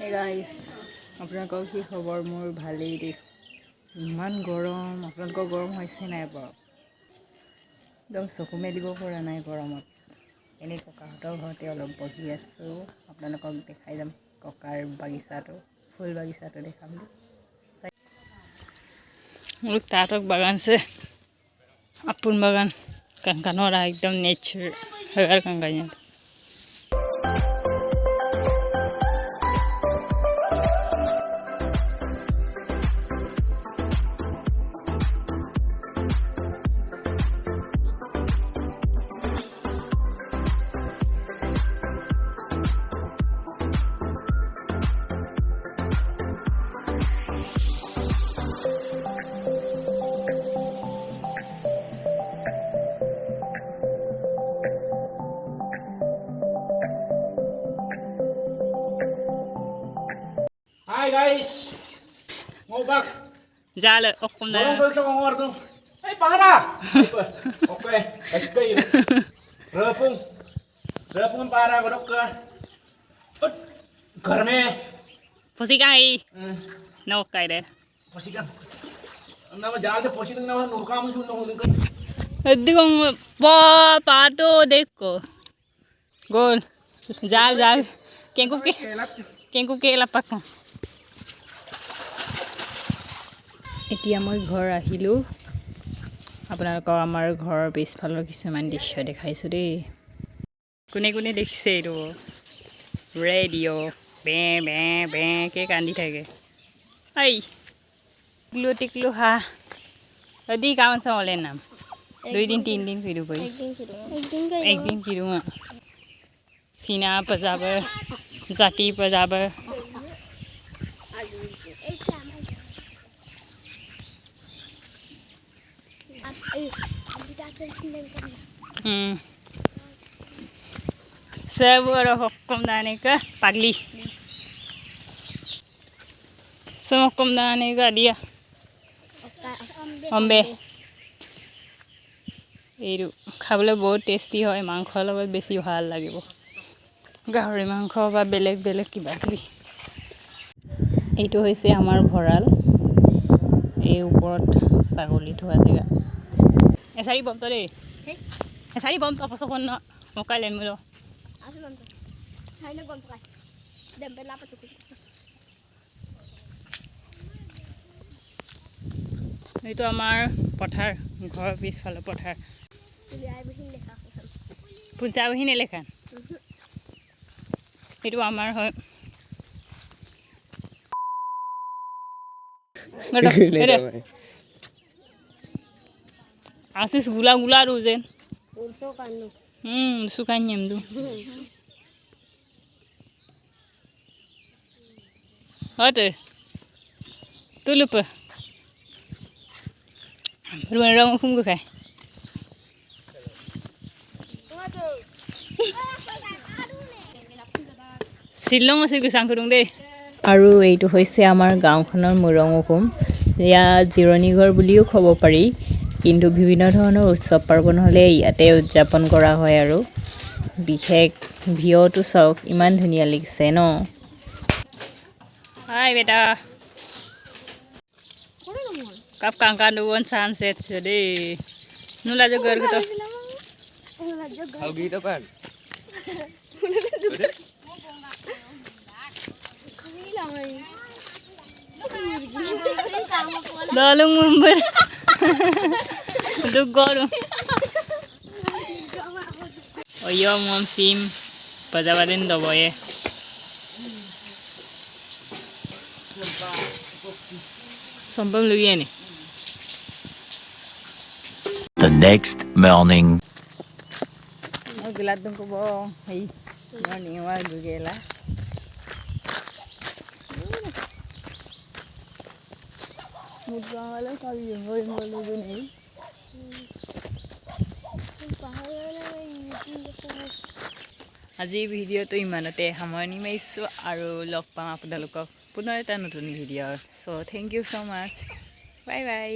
Hey guys, আপোনালোকৰ কি খবৰ? মোৰ ভালেই দেই। ইমান গৰম, আপোনালোকৰ গৰম হৈছে নাই বাৰু? একদম চকু মেলিব পৰা নাই গৰমত। এনেই ককাহঁতৰ ঘৰতে অলপ বহি আছোঁ। আপোনালোকক দেখাই যাম ককাৰ বাগিচাটো, ফুল বাগিচাটো দেখাম। মোৰ তাঁতক বাগান আছে, আপুন বাগান, কাংকানৰা একদম nature হগাৰ কাংকানিয়া। Hi guys, mau bak? Jalan, okum dah. Tolong kau cakap ngomong tu. Hey, panggara. Oke, oke. Repung para kodok ke. Garme. Posikan ini, nak kau deh. Posikan. Nama jalan se posikan nama nurka muncul nunggu nunggu. Aduh, Tato dekho. Gol, jal. Kengku ke lapakkan. এতিয়া মই ঘৰ আহিলোঁ। আপোনালোকৰ আমাৰ ঘৰৰ পিছফালৰ কিছুমান দৃশ্য দেখাইছোঁ দেই। কোনে কোনে দেখিছে এইটো? ৰেডিঅ' বেঁকে কান্দি থাকে। টিকলু হাঁহ দি কামান চামলে নাম 2 दिन 3 दिन फिरू भाई एक दिन फिरू सीना पजाबर जाति पजाबर सब और हुक्म दाने का पगली सब हुक्म दाने का दिया अम्बे এইটো খাবলৈ বহুত টেষ্টি হয়, মাংসৰ লগত বেছি ভাল লাগিব, গাহৰি মাংস বা বেলেগ বেলেগ কিবা কিবি। এইটো হৈছে আমাৰ ভঁৰাল, এই ওপৰত ছাগলী থোৱা জেগা। এচাৰি বম তই দেই, এচাৰি বম তই পচকন ন মকাই লেন মোৰ এইটো আমাৰ পথাৰ, ঘৰৰ পিছফালে পথাৰ। পূজাবহী নেলেখান এইটো আমাৰ হয়। আছিস গুলা গুলা ৰোজেন সুকান্যম দু হতে তুলুপ ৰং খুমগো খায় শ্বিলং আছিল গৈছাংকুৰুং দেই। আৰু এইটো হৈছে আমাৰ গাঁওখনৰ মুৰং উকুম। ইয়াত জিৰণি ঘৰ বুলিও ক'ব পাৰি, কিন্তু বিভিন্ন ধৰণৰ উৎসৱ পাৰ্বণ হ'লে ইয়াতে উদযাপন কৰা হয়। আৰু বিশেষ ভিউটো চাওক, ইমান ধুনীয়া লাগিছে ন। হাই বেটা কাপ কাংকা দুवन সানसेट दे नुला जो घर तो Augi itu pan. Dalung member dugor oh yo mom sim pajawaden do boye sombam luye ni. The next morning. Giladong ko bo hey morning wa gugela mudwala kali ngol ngol guni আজি ভিডিঅ'টো ইমানতে সামৰণি মাৰিছোঁ আৰু লগ পাম আপোনালোকক পুনৰ এটা নতুন video'. So' thank you so' much, bye by.